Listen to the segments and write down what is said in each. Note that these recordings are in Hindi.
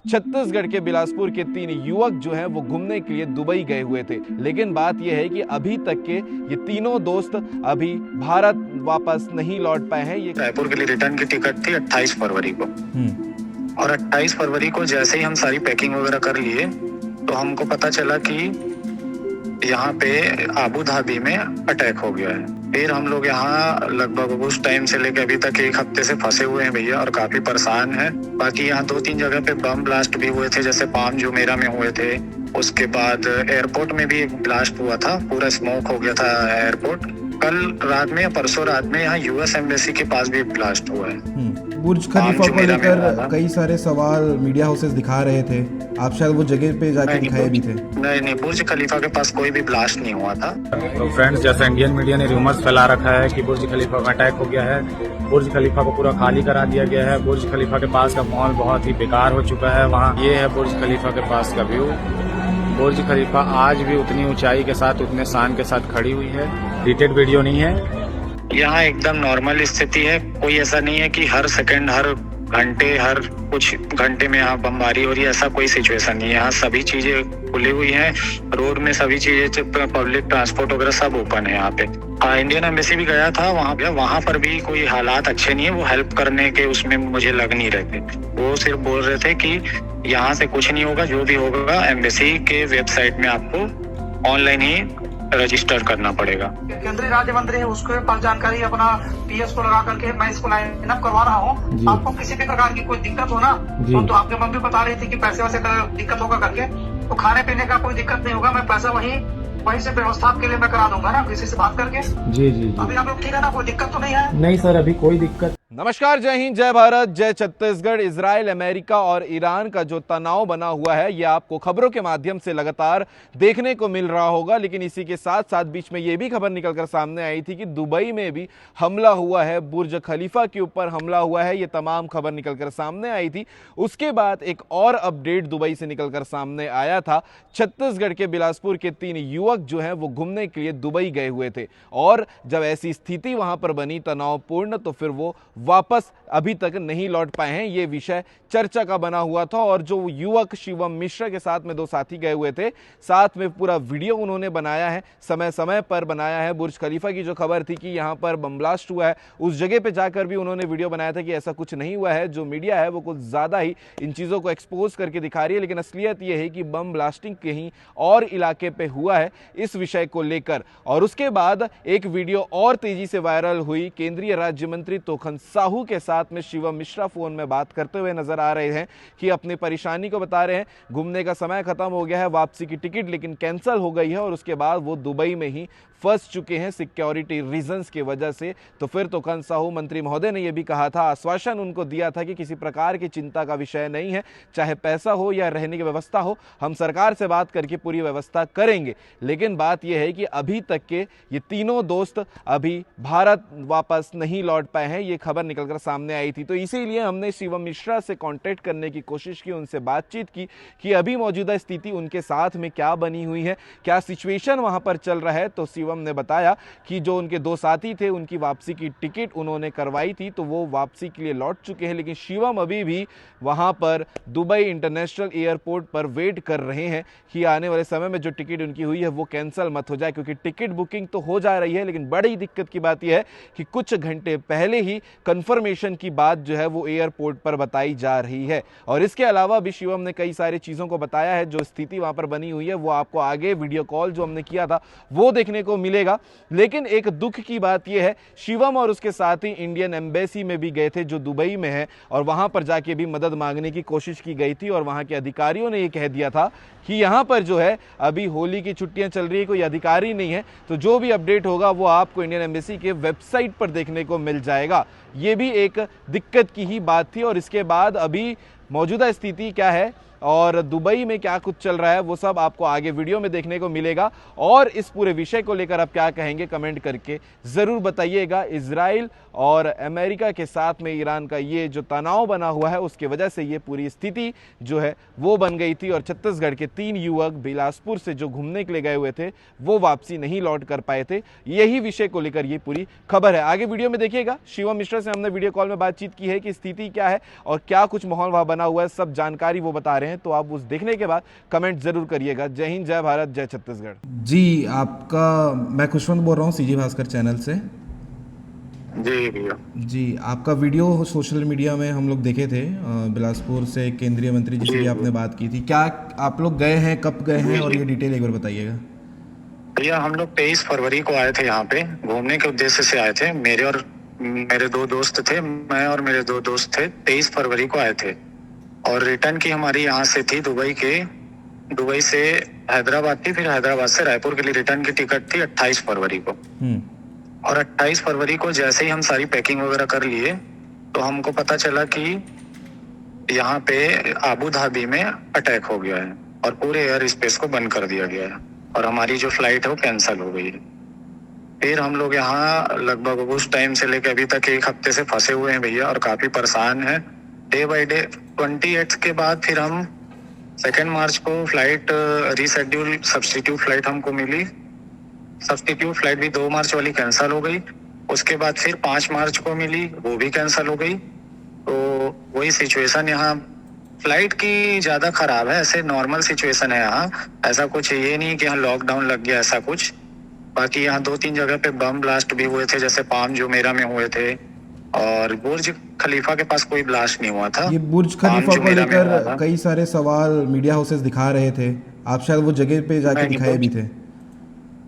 छत्तीसगढ़ के बिलासपुर के 3 युवक जो हैं वो घूमने के लिए दुबई गए हुए थे, लेकिन बात यह है कि अभी तक के ये तीनों दोस्त अभी भारत वापस नहीं लौट पाए हैं। ये रायपुर के लिए रिटर्न की टिकट थी 28 फरवरी को और 28 फरवरी को जैसे ही हम सारी पैकिंग वगैरह कर लिए तो हमको पता चला कि यहाँ पे आबू धाबी में अटैक हो गया है। फिर हम लोग यहाँ लगभग उस टाइम से लेकर अभी तक 1 हफ्ते से फंसे हुए हैं भैया और काफी परेशान हैं। बाकी यहाँ 2-3 जगह पे बम ब्लास्ट भी हुए थे, जैसे पाम जुमेरा में हुए थे। उसके बाद एयरपोर्ट में भी एक ब्लास्ट हुआ था, पूरा स्मोक हो गया था एयरपोर्ट। कल रात में या परसों रात में यहाँ यूएस एम्बेसी के पास भी ब्लास्ट हुआ है। बुर्ज खलीफा को लेकर कई सारे सवाल मीडिया हाउसेस दिखा रहे थे, आप शायद वो जगह पे जाके दिखाए भी थे। नहीं, बुर्ज खलीफा के पास कोई भी ब्लास्ट नहीं हुआ था। तो फ्रेंड्स, जैसे इंडियन मीडिया ने रूमर्स फैला रखा है कि बुर्ज खलीफा में अटैक हो गया है, बुर्ज खलीफा को पूरा खाली करा दिया गया है, बुर्ज खलीफा के पास का माहौल बहुत ही बेकार हो चुका है। वहाँ ये है बुर्ज खलीफा के पास का व्यू। बुर्ज खलीफा आज भी उतनी ऊंचाई के साथ, उतने शान के साथ खड़ी हुई है। एडिटेड वीडियो नहीं है। यहाँ एकदम नॉर्मल स्थिति है, कोई ऐसा नहीं है कि हर सेकंड, हर घंटे, हर कुछ घंटे में यहाँ बमबारी हो रही है, ऐसा कोई सिचुएशन नहीं है। यहाँ सभी चीजें खुली हुई हैं, रोड में सभी चीजें, पब्लिक ट्रांसपोर्ट वगैरह सब ओपन है यहाँ पे। इंडियन एम्बेसी भी गया था वहाँ पर भी कोई हालात अच्छे नहीं है। वो हेल्प करने के उसमें मुझे लग नहीं रहे थे। वो सिर्फ बोल रहे थे कि यहाँ से कुछ नहीं होगा, जो भी होगा एम्बेसी के वेबसाइट में आपको ऑनलाइन ही रजिस्टर करना पड़ेगा। केंद्रीय राज्य मंत्री है, उसके पास जानकारी अपना पीएस को लगा करके मैं इसको लाइन अप करवा रहा हूँ। आपको किसी भी प्रकार की कोई दिक्कत हो ना तो आपके मम्मी बता रही थी कि पैसे वैसे का दिक्कत होगा करके, तो खाने पीने का कोई दिक्कत नहीं होगा। मैं पैसा वहीं से व्यवस्था के लिए मैं करा दूंगा ना, किसी से बात करके। जी। अभी आप लोग ठीक है ना, कोई दिक्कत तो नहीं है? नहीं सर, अभी कोई दिक्कत। नमस्कार, जय हिंद, जय भारत, जय छत्तीसगढ़। इजराइल, अमेरिका और ईरान का जो तनाव बना हुआ है ये आपको खबरों के माध्यम से लगातार देखने को मिल रहा होगा, लेकिन इसी के साथ साथ बीच में ये भी खबर निकलकर सामने आई थी कि दुबई में भी हमला हुआ है, बुर्ज खलीफा के ऊपर हमला हुआ है। ये तमाम खबर निकलकर सामने आई थी। उसके बाद एक और अपडेट दुबई से निकलकर सामने आया था। छत्तीसगढ़ के बिलासपुर के 3 युवक जो हैं वो घूमने के लिए दुबई गए हुए थे और जब ऐसी स्थिति वहां पर बनी तनावपूर्ण, तो फिर वो वापस अभी तक नहीं लौट पाए हैं। ये विषय चर्चा का बना हुआ था और जो युवक शिवम मिश्रा के साथ में 2 साथी गए हुए थे, साथ में पूरा वीडियो उन्होंने बनाया है, समय समय पर बनाया है। बुर्ज खलीफा की जो खबर थी कि यहाँ पर बम ब्लास्ट हुआ है, उस जगह पे जाकर भी उन्होंने वीडियो बनाया था कि ऐसा कुछ नहीं हुआ है। जो मीडिया है वो कुछ ज्यादा ही इन चीजों को एक्सपोज करके दिखा रही है, लेकिन असलियत ये है कि बम ब्लास्टिंग कहीं और इलाके पे हुआ है इस विषय को लेकर। और उसके बाद एक वीडियो और तेजी से वायरल हुई। केंद्रीय राज्य मंत्री तोखन साहू के साथ में शिवम मिश्रा फोन में बात करते हुए नजर आ रहे हैं कि अपनी परेशानी को बता रहे हैं। घूमने का समय खत्म हो गया है, वापसी की टिकट लेकिन कैंसिल हो गई है और उसके बाद वो दुबई में ही फंस चुके हैं सिक्योरिटी रीजंस की वजह से। तो फिर तोखन साहू मंत्री महोदय ने यह भी कहा था, आश्वासन उनको दिया था कि किसी प्रकार की चिंता का विषय नहीं है, चाहे पैसा हो या रहने की व्यवस्था हो, हम सरकार से बात करके पूरी व्यवस्था करेंगे। लेकिन बात यह है कि अभी तक के ये तीनों दोस्त अभी भारत वापस नहीं लौट पाए हैं। ये खबर निकलकर सामने आई थी, तो इसीलिए हमने शिवम मिश्रा से कांटेक्ट करने की कोशिश की, उनसे बातचीत की कि अभी मौजूदा स्थिति उनके साथ में क्या बनी हुई है, क्या सिचुएशन वहां पर चल रहा है। तो शिवम ने बताया कि जो उनके 2 साथी थे उनकी वापसी की टिकट उन्होंने करवाई थी, तो वो वापसी के लिए लौट चुके हैं, लेकिन शिवम अभी भी वहां पर दुबई इंटरनेशनल एयरपोर्ट पर वेट कर रहे हैं कि आने वाले समय में जो टिकट उनकी हुई है वो कैंसिल मत हो जाए, क्योंकि टिकट बुकिंग तो हो जा रही है, लेकिन बड़ी दिक्कत की बात यह है कि कुछ घंटे पहले ही कंफर्मेशन की बात जो है वो एयरपोर्ट पर बताई जा रही है। और इसके अलावा भी शिवम ने कई सारी चीजों को बताया है। जो स्थिति वहां पर बनी हुई है वो आपको आगे वीडियो कॉल जो हमने किया था वो देखने को मिलेगा। लेकिन एक दुख की बात यह है, शिवम और उसके साथी इंडियन एम्बेसी में भी गए थे जो दुबई में है, और वहां पर जाके भी मदद मांगने की कोशिश की गई थी और वहां के अधिकारियों ने यह कह दिया था कि यहां पर जो है अभी होली की छुट्टियां चल रही है, कोई अधिकारी नहीं है, तो जो भी अपडेट होगा वो आपको इंडियन एम्बेसी के वेबसाइट पर देखने को मिल जाएगा। ये भी एक दिक्कत की ही बात थी। और इसके बाद अभी मौजूदा स्थिति क्या है, और दुबई में क्या कुछ चल रहा है वो सब आपको आगे वीडियो में देखने को मिलेगा। और इस पूरे विषय को लेकर आप क्या कहेंगे कमेंट करके ज़रूर बताइएगा। इजराइल और अमेरिका के साथ में ईरान का ये जो तनाव बना हुआ है उसकी वजह से ये पूरी स्थिति जो है वो बन गई थी और छत्तीसगढ़ के 3 युवक बिलासपुर से जो घूमने के लिए गए हुए थे वो वापसी नहीं लौट कर पाए थे। यही विषय को लेकर ये पूरी खबर है। आगे वीडियो में देखिएगा। शिवम मिश्रा से हमने वीडियो कॉल में बातचीत की है कि स्थिति क्या है और क्या कुछ माहौल वहां बना हुआ है, सब जानकारी वो बता रहे हैं। तो आप उस देखने के बाद कमेंट जरूर करिएगा। जय हिंद, जय भारत, जय छत्तीसगढ़। जी आपका, मैं खुशवंत बोल रहा हूँ सीजी भास्कर चैनल से। जी भैया। जी आपका वीडियो सोशल मीडिया में हम लोग देखे थे, बिलासपुर से केंद्रीय मंत्री जी से आपने बात की थी। क्या आप लोग गए हैं, कब गए हैं और ये डिटेल एक बार बताइएगा। भैया हम लोग 23 फरवरी को आए थे यहाँ पे, घूमने के उद्देश्य से आए थे। मेरे 2 दोस्त थे, मैं और मेरे 2 दोस्त थे। 23 फरवरी को आए थे और रिटर्न की हमारी यहाँ से थी दुबई से हैदराबाद थी, फिर हैदराबाद से रायपुर के लिए रिटर्न की टिकट थी 28 फरवरी को। और 28 फरवरी को जैसे ही हम सारी पैकिंग वगैरह कर लिए तो हमको पता चला कि यहाँ पे आबू धाबी में अटैक हो गया है और पूरे एयर स्पेस को बंद कर दिया गया है और हमारी जो फ्लाइट है वो कैंसिल हो गई है। फिर हम लोग यहाँ लगभग उस टाइम से लेकर अभी तक 1 हफ्ते से फंसे हुए हैं भैया और काफी परेशान है डे बाय डे। 28 के बाद फिर हम 2 मार्च को फ्लाइट रीशेड्यूल सब्स्टिट्यूट फ्लाइट हमको मिली। सब्स्टिट्यूट फ्लाइट भी 2 मार्च वाली कैंसिल हो गई। उसके बाद फिर 5 मार्च को मिली, वो भी कैंसिल हो गई। तो वही सिचुएशन यहाँ फ्लाइट की ज्यादा खराब है। ऐसे नॉर्मल सिचुएशन है यहाँ, ऐसा कुछ ये नहीं कि यहाँ लॉकडाउन लग गया ऐसा कुछ। बाकी यहाँ 2-3 जगह पे बम ब्लास्ट भी हुए थे, जैसे पाम जुमेरा में हुए थे और बुर्ज खलीफा के पास कोई ब्लास्ट नहीं हुआ था। ये बुर्ज खलीफा को लेकर कई सारे सवाल मीडिया हाउसेस दिखा रहे थे, आप शायद वो जगह पे जाके दिखाए भी थे।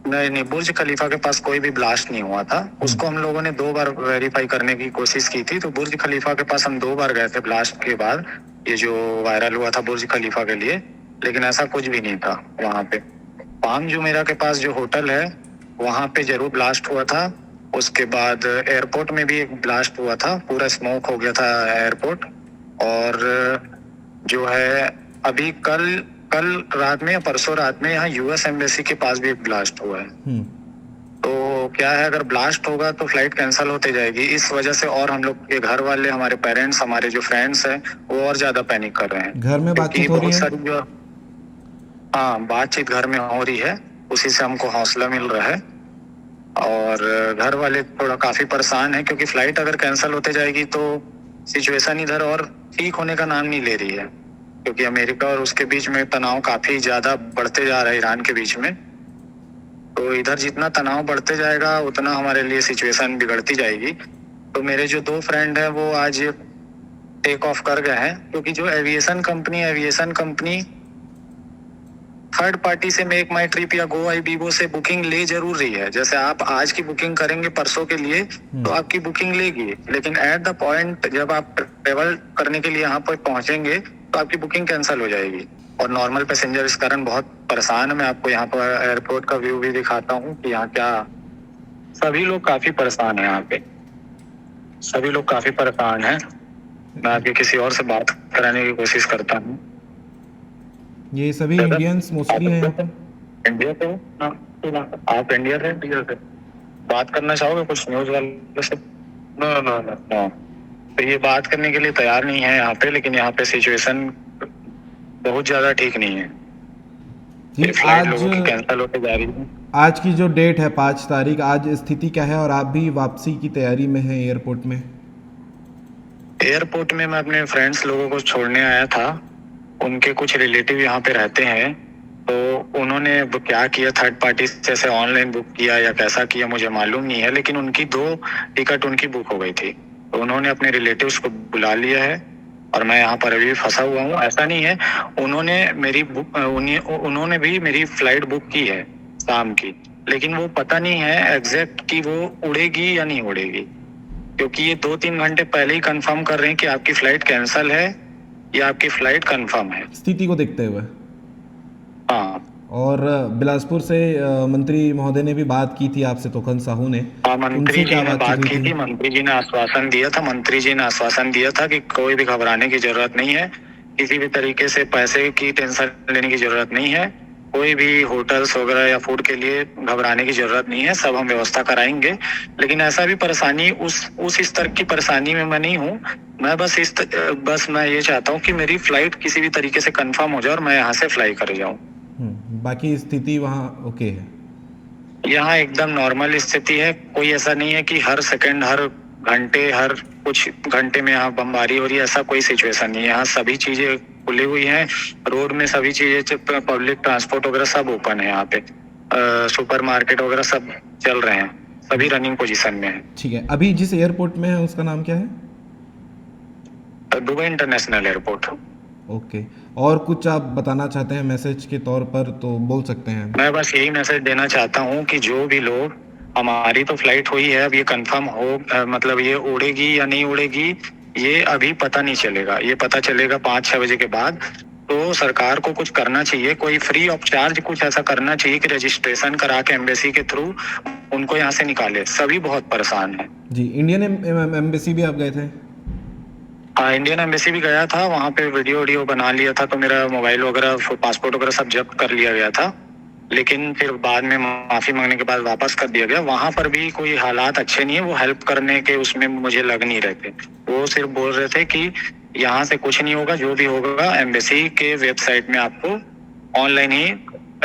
नहीं, बुर्ज खलीफा के पास कोई भी ब्लास्ट नहीं हुआ था। उसको हम लोगों ने 2 बार वेरीफाई करने की कोशिश की थी। तो बुर्ज खलीफा के पास हम 2 बार गए थे ब्लास्ट के बाद, ये जो वायरल हुआ था बुर्ज खलीफा के लिए, लेकिन ऐसा कुछ भी नहीं था वहाँ पे। पाम जुमेरा के पास जो होटल है वहाँ पे जरूर ब्लास्ट हुआ था। उसके बाद एयरपोर्ट में भी एक ब्लास्ट हुआ था, पूरा स्मोक हो गया था एयरपोर्ट। और जो है अभी कल रात में या परसों रात में यहाँ यूएस एम्बेसी के पास भी एक ब्लास्ट हुआ है। तो क्या है, अगर ब्लास्ट होगा तो फ्लाइट कैंसिल होते जाएगी। इस वजह से और हम लोग के घर वाले, हमारे पेरेंट्स, हमारे जो फ्रेंड्स हैं वो और ज्यादा पैनिक कर रहे हैं। घर में बातचीत हो रही है? हाँ, बातचीत घर में हो रही है, उसी से हमको हौसला मिल रहा है। और घर वाले थोड़ा काफी परेशान है क्योंकि फ्लाइट अगर कैंसिल होते जाएगी तो सिचुएशन इधर और ठीक होने का नाम नहीं ले रही है, क्योंकि अमेरिका और उसके बीच में तनाव काफी ज्यादा बढ़ते जा रहा है, ईरान के बीच में। तो इधर जितना तनाव बढ़ते जाएगा उतना हमारे लिए सिचुएशन बिगड़ती जाएगी। तो मेरे जो 2 फ्रेंड हैं वो आज टेक ऑफ कर गए हैं, क्योंकि जो एविएशन कंपनी थर्ड पार्टी से मेक माई ट्रिप या गो आई बीबो से बुकिंग ले जरूर रही है। जैसे आप आज की बुकिंग करेंगे परसों के लिए तो आपकी बुकिंग लेगी, लेकिन एट द पॉइंट जब आप ट्रेवल करने के लिए यहाँ पर पहुंचेंगे तो आपकी बुकिंग कैंसिल हो जाएगी। और नॉर्मल पैसेंजर इस कारण बहुत परेशान है। मैं आपको यहाँ पर एयरपोर्ट का व्यू भी दिखाता हूँ कि यहाँ क्या, सभी लोग काफी परेशान है। यहाँ पे सभी लोग काफी परेशान है। मैं आपके किसी और से बात कराने की कोशिश करता हूँ। ये सभी इंडियंस मोस्टली हैं। इंडिया से आप इंडिया से बात करना चाहोगे कुछ न्यूज वाले से? नो, तो ये बात करने के लिए तैयार नहीं है यहाँ पे, लेकिन यहाँ पे सिचुएशन बहुत ज्यादा ठीक नहीं है। जी, फ्लाइट लोगों की कैंसिल होते जा रही है। आज की जो डेट है 5 तारीख, आज स्थिति क्या है और आप भी वापसी की तैयारी में हैं एयरपोर्ट में? एयरपोर्ट में मैं अपने फ्रेंड्स लोगों को छोड़ने आया था। उनके कुछ रिलेटिव यहाँ पे रहते हैं, तो उन्होंने क्या किया, थर्ड पार्टी से ऑनलाइन बुक किया या कैसा किया मुझे मालूम नहीं है, लेकिन उनकी 2 टिकट उनकी बुक हो गई थी। तो उन्होंने अपने रिलेटिव्स को बुला लिया है और मैं यहाँ पर अभी फंसा हुआ हूँ। ऐसा नहीं है, उन्होंने भी मेरी फ्लाइट बुक की है शाम की, लेकिन वो पता नहीं है एग्जैक्ट कि वो उड़ेगी या नहीं उड़ेगी, क्योंकि ये 2-3 घंटे पहले ही कंफर्म कर रहे हैं कि आपकी फ्लाइट कैंसिल है या आपकी फ्लाइट कंफर्म है, स्थिति को देखते हुए। हाँ, और बिलासपुर से मंत्री महोदय ने भी बात की थी आपसे, तोखन साहू ने। हाँ, मंत्री जी ने बात की थी। मंत्री जी ने आश्वासन दिया था कि कोई भी घबराने की जरूरत नहीं है, किसी भी तरीके से पैसे की टेंशन लेने की जरूरत नहीं है। कोई भी होटल्स वगैरह या फूड के लिए घबराने की जरूरत नहीं है, सब हम व्यवस्था कराएंगे। लेकिन ऐसा भी परेशानी उस स्तर की परेशानी में मैं नहीं हूँ। मैं बस मैं ये चाहता हूँ कि मेरी फ्लाइट किसी भी तरीके से कंफर्म हो जाए और मैं यहाँ से फ्लाई कर जाऊँ। बाकी स्थिति वहाँ ओके है? यहाँ एकदम नॉर्मल स्थिति है। कोई ऐसा नहीं है कि हर सेकंड, हर घंटे, हर कुछ घंटे में यहाँ बमबारी हो रही है, ऐसा कोई सिचुएशन नहीं है। यहाँ सभी चीजें खुली हुई हैं, रोड में सभी चीजें, पब्लिक ट्रांसपोर्ट वगैरह सब ओपन है। यहाँ पे सुपरमार्केट वगैरह सब चल रहे हैं, सभी रनिंग पोजीशन में है। ठीक है, अभी जिस एयरपोर्ट में है उसका नाम क्या है? Dubai international airport. ओके, और कुछ आप बताना चाहते हैं मैसेज के तौर पर तो बोल सकते हैं। मैं बस यही मैसेज देना चाहता हूँ कि जो भी लोग, हमारी तो फ्लाइट हुई है, अब ये कंफर्म हो, मतलब ये उड़ेगी या नहीं उड़ेगी ये अभी पता नहीं चलेगा। ये पता चलेगा 5-6 बजे के बाद। तो सरकार को कुछ करना चाहिए, कोई फ्री ऑफ चार्ज कुछ ऐसा करना चाहिए कि रजिस्ट्रेशन करा के एम्बेसी के थ्रू उनको यहाँ से निकाले। सभी बहुत परेशान है जी। इंडियन एम्बेसी भी आप गए थे? हाँ, इंडियन एम्बेसी भी गया था, वहाँ पे वीडियो बना लिया था, तो मेरा मोबाइल वगैरह, पासपोर्ट वगैरह सब जब्त कर लिया गया था। लेकिन फिर बाद में माफी मांगने के बाद वापस कर दिया गया। वहां पर भी कोई हालात अच्छे नहीं है, वो हेल्प करने के उसमें मुझे लग नहीं रहे थे। वो सिर्फ बोल रहे थे कि यहाँ से कुछ नहीं होगा, जो भी होगा एम्बेसी के वेबसाइट में आपको ऑनलाइन ही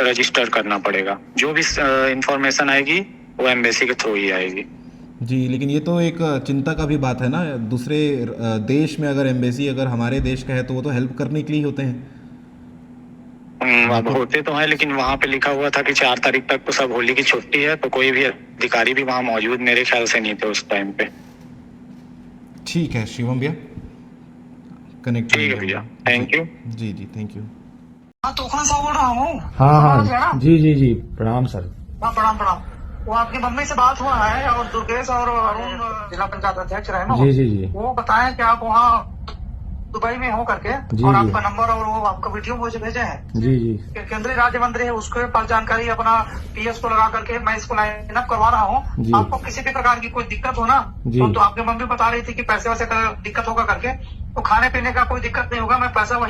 रजिस्टर करना पड़ेगा। जो भी इंफॉर्मेशन आएगी वो एम्बेसी के थ्रू ही आएगी। जी, लेकिन ये तो एक चिंता का भी बात है ना, दूसरे देश में अगर एम्बेसी अगर हमारे देश का है तो वो तो हेल्प करने के लिए होते हैं। अब होते तो हैं, लेकिन वहाँ पे लिखा हुआ था कि 4 तारीख तक तो सब होली की छुट्टी है, तो कोई भी अधिकारी भी वहाँ मौजूद मेरे ख्याल से नहीं थे उस टाइम पे। ठीक है शिवम भैया, कनेक्ट। ठीक है भैया, थैंक यू। जी जी, थैंक यू। हाँ, तूफान साहब बोल रहा हूँ। हाँ, जी, प्रणाम सर। हाँ, प्रणाम। वो आपकी मम्मी से बात हुआ है और दुर्गेश और अरुण जिला पंचायत अध्यक्ष रहे ना, जी। वो बताएं कि आप वहाँ दुबई में हो करके और आपका नंबर और वो आपका वीडियो मुझे भेजे हैं। जी। केंद्रीय राज्य मंत्री है, उसके पास जानकारी अपना पीएस को लगा करके मैं इसको लाइन अप करवा रहा हूँ। आपको किसी भी प्रकार की कोई दिक्कत हो ना, तो आपकी मम्मी बता रही थी कि पैसे वैसे का दिक्कत होगा करके, तो खाने पीने का कोई दिक्कत नहीं होगा। मैं पैसा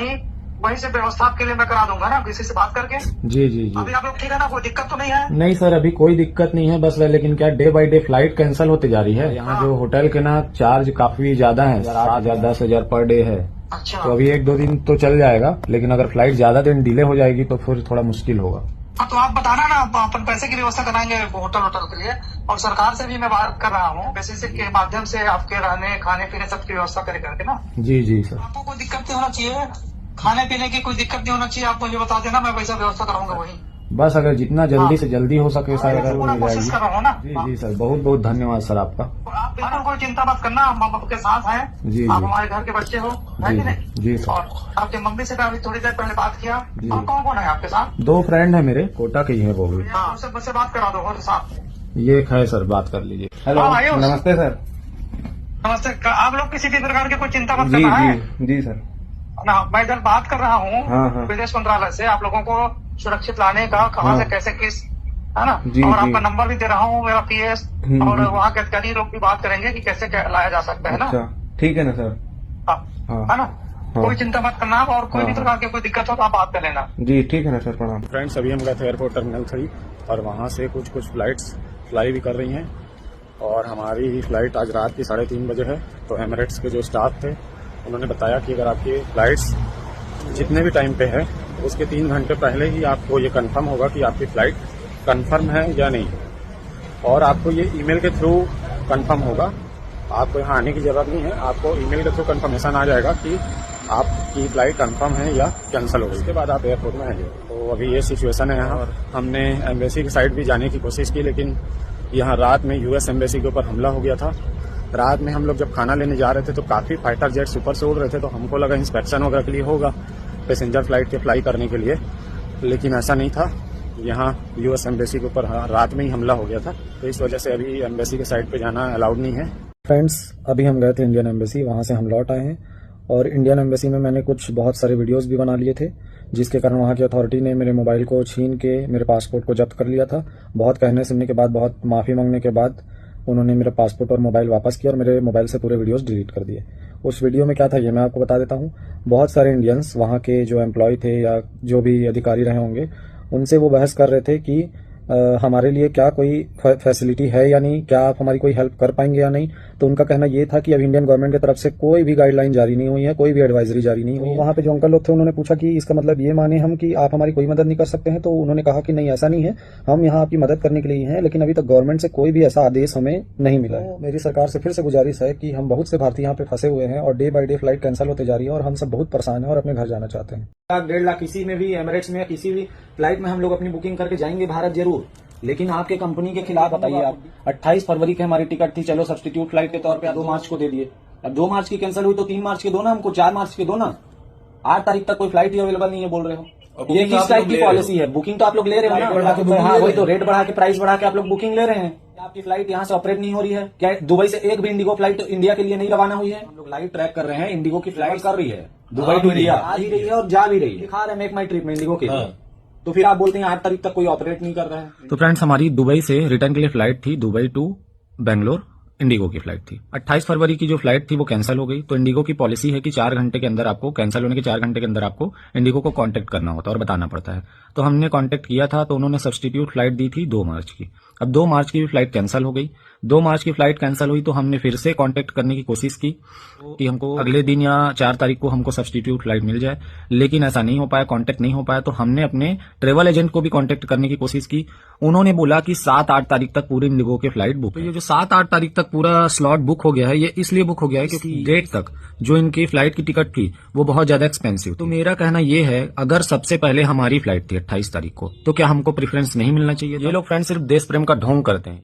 वहीं से व्यवस्था के लिए मैं करा दूंगा ना, किसी से बात करके। जी। अभी आप लोग ठीक है ना, कोई दिक्कत तो नहीं है? नहीं सर, अभी कोई दिक्कत नहीं है, बस लेकिन क्या day by day flight cancel होते जा रही है। यहाँ जो होटल के ना चार्ज काफी ज्यादा है, 8,000 10,000 पर डे है। अच्छा, तो अभी 1-2 दिन तो चल जाएगा, लेकिन अगर फ्लाइट ज्यादा दिन डिले हो जाएगी तो फिर थोड़ा मुश्किल होगा। हाँ, तो आप बताना ना, अपन पैसे की व्यवस्था कराएंगे होटल के लिए। और सरकार से भी मैं बात कर रहा हूँ, बेसिस के माध्यम से आपके रहने खाने पीने सबकी व्यवस्था करे करके ना। जी सर। आपको कोई दिक्कत नहीं होना चाहिए, खाने पीने की कोई दिक्कत नहीं होना चाहिए। आप मुझे बता देना, मैं वैसा व्यवस्था कराऊंगा वही। बस अगर जितना जल्दी से जल्दी हो सके सर, अगर पूरा हो कोशिश जाएगी। कर रहा हूँ ना। जी सर, बहुत धन्यवाद सर आपका। आप बिल्कुल कोई चिंता मत करना, हम आपके साथ हैं। जी, आप जी। हमारे घर के बच्चे हो, है कि नहीं? जी सर। और आपके मम्मी से अभी थोड़ी देर पहले बात किया। और कौन है आपके साथ? 2 फ्रेंड है मेरे, कोटा के ही है वो भी। हाँ, उनसे मुझसे बात करा दो और साथ। ये है सर, बात कर लीजिए। हेलो, हाँ, आयुष। नमस्ते सर। नमस्ते। आप लोग किसी भी प्रकार की कोई चिंता मत करना है जी सर। ना। मैं इधर बात कर रहा हूँ हाँ। विदेश मंत्रालय से, आप लोगों को सुरक्षित लाने का, कहाँ से कैसे किस, है ना। जी, और जी। आपका नंबर भी दे रहा हूँ, मेरा पीएस, और वहाँ के अधिकारी लोग भी बात करेंगे कि कैसे लाया जा सकता है ना। ठीक है ना सर। हाँ, हाँ। है ना। कोई चिंता मत करना, और कोई भी प्रकार की कोई दिक्कत हो तो आप बात कर लेना। जी ठीक है ना सर, प्रणाम। फ्रेंड्स, अभी हम गए थे एयरपोर्ट टर्मिनल 3 और वहाँ से कुछ फ्लाइट्स फ्लाई भी कर रही हैं, और हमारी फ्लाइट आज रात की 3:30 बजे है। तो एमिरेट्स के जो स्टाफ थे उन्होंने बताया कि अगर आपकी फ्लाइट्स जितने भी टाइम पे है उसके 3 घंटे पहले ही आपको ये कंफर्म होगा कि आपकी फ्लाइट कंफर्म है या नहीं, और आपको ये ईमेल के थ्रू कंफर्म होगा। आपको यहाँ आने की जरूरत नहीं है, आपको ईमेल के थ्रू कंफर्मेशन आ जाएगा कि आपकी फ्लाइट कंफर्म है या कैंसिल हो गई। उसके बाद आप एयरपोर्ट में आएंगे। तो अभी ये सिचुएशन है यहाँ, और हमने एम्बेसी की साइड भी जाने की कोशिश की, लेकिन यहाँ रात में यूएस एम्बेसी के ऊपर हमला हो गया था। रात में हम लोग जब खाना लेने जा रहे थे तो काफ़ी फाइटर जेट्स ऊपर से उड़ रहे थे, तो हमको लगा इंस्पेक्शन वगैरह के लिए होगा, पैसेंजर फ्लाइट के फ्लाई करने के लिए, लेकिन ऐसा नहीं था। यहाँ यूएस एम्बेसी के ऊपर रात में ही हमला हो गया था, तो इस वजह से अभी एम्बेसी के साइड पे जाना अलाउड नहीं है। फ्रेंड्स, अभी हम गए थे इंडियन एम्बेसी, वहाँ से हम लौट आए हैं, और इंडियन एम्बेसी में मैंने बहुत सारे वीडियोस भी बना लिए थे, जिसके कारण वहाँ की अथॉरिटी ने मेरे मोबाइल को छीन के मेरे पासपोर्ट को जब्त कर लिया था। बहुत कहने सुनने के बाद, बहुत माफ़ी मांगने के बाद उन्होंने मेरा पासपोर्ट और मोबाइल वापस किया और मेरे मोबाइल से पूरे वीडियोस डिलीट कर दिए। उस वीडियो में क्या था ये मैं आपको बता देता हूँ। बहुत सारे इंडियंस वहाँ के जो एम्प्लॉय थे या जो भी अधिकारी रहे होंगे, उनसे वो बहस कर रहे थे कि हमारे लिए क्या कोई फैसिलिटी है या नहीं, क्या आप हमारी कोई हेल्प कर पाएंगे या नहीं। तो उनका कहना ये था कि अब इंडियन गवर्नमेंट की तरफ से कोई भी गाइडलाइन जारी नहीं हुई है, कोई भी एडवाइजरी जारी नहीं हुई है। वहाँ पे जो अंकल लोग थे उन्होंने पूछा कि इसका मतलब ये माने हम कि आप हमारी कोई मदद नहीं कर सकते हैं। तो उन्होंने कहा कि नहीं, ऐसा नहीं है, हम यहाँ आपकी मदद करने के लिए हैं, लेकिन अभी तक गवर्नमेंट से कोई भी ऐसा आदेश हमें नहीं मिला है। मेरी सरकार से फिर से गुजारिश है कि हम बहुत से भारतीय यहाँ पे फंसे हुए हैं और day by day flight cancel होते जा रही है और हम सब बहुत परेशान हैं और अपने घर जाना चाहते हैं। 1.5 लाख किसी में भी, एमिरेट्स में, किसी भी फ्लाइट में हम लोग अपनी बुकिंग करके जाएंगे भारत जरूर, लेकिन आपके कंपनी के खिलाफ बताइए आप। 28 फरवरी की हमारी टिकट थी, चलो सब्स्टिट्यूट फ्लाइट के तौर पे 2 मार्च को दे दिए। अब 2 मार्च की कैंसिल हुई तो 3 मार्च के दो ना हमको, 4 मार्च के दो ना। 8 तारीख तक कोई फ्लाइट ही अवेलेबल नहीं है बोल रहे हो। ये किस टाइप की पॉलिसी है? बुकिंग तो आप लोग ले रहे हो ना, हाँ वही तो, रेट बढ़ा के, प्राइस बढ़ा के आप लोग बुकिंग ले रहे हैं। आपकी फ्लाइट यहाँ से ऑपरेट नहीं हो रही है क्या? दुबई से एक भी इंडिगो फ्लाइट इंडिया के लिए नहीं रवाना हुई है? हम लोग लाइव ट्रैक कर रहे हैं, इंडिगो की फ्लाइट कर रही है दुबई टू इंडिया, आ ही रही है और जा भी रही है। दिखा रहे हैं मेक माई ट्रिप में इंडिगो के, तो फिर आप बोलते हैं 8 तारीख तक कोई ऑपरेट नहीं कर रहा है। तो फ्रेंड्स, हमारी दुबई से रिटर्न के लिए फ्लाइट थी, दुबई टू बेंगलोर इंडिगो की फ्लाइट थी। 28 फरवरी की जो फ्लाइट थी वो कैंसिल हो गई। तो इंडिगो की पॉलिसी है कि 4 घंटे के अंदर आपको, कैंसिल होने के 4 घंटे के अंदर आपको इंडिगो को कांटेक्ट करना होता है और बताना पड़ता है। तो हमने कांटेक्ट किया था, तो उन्होंने सब्स्टिट्यूट फ्लाइट दी थी 2 मार्च की। अब 2 मार्च की भी फ्लाइट कैंसिल हो गई। 2 मार्च की फ्लाइट कैंसिल हुई तो हमने फिर से कांटेक्ट करने की कोशिश की कि हमको अगले दिन या 4 तारीख को हमको सब्स्टिट्यूट फ्लाइट मिल जाए, लेकिन ऐसा नहीं हो पाया, कांटेक्ट नहीं हो पाया। तो हमने अपने ट्रेवल एजेंट को भी कांटेक्ट करने की कोशिश की। उन्होंने बोला कि 7-8 तारीख तक पूरी इंडिगो की फ्लाइट बुक है। ये जो 7-8 तारीख तक पूरा स्लॉट बुक हो गया है, ये इसलिए बुक हो गया है क्योंकि डेट तक जो इनकी फ्लाइट की टिकट थी वो बहुत ज्यादा एक्सपेंसिव। तो मेरा कहना ये है, अगर सबसे पहले हमारी फ्लाइट थी 28 तारीख को, तो क्या हमको प्रेफरेंस नहीं मिलना चाहिए? ये लोग फ्रेंड्स सिर्फ देश प्रेम का ढोंग करते हैं।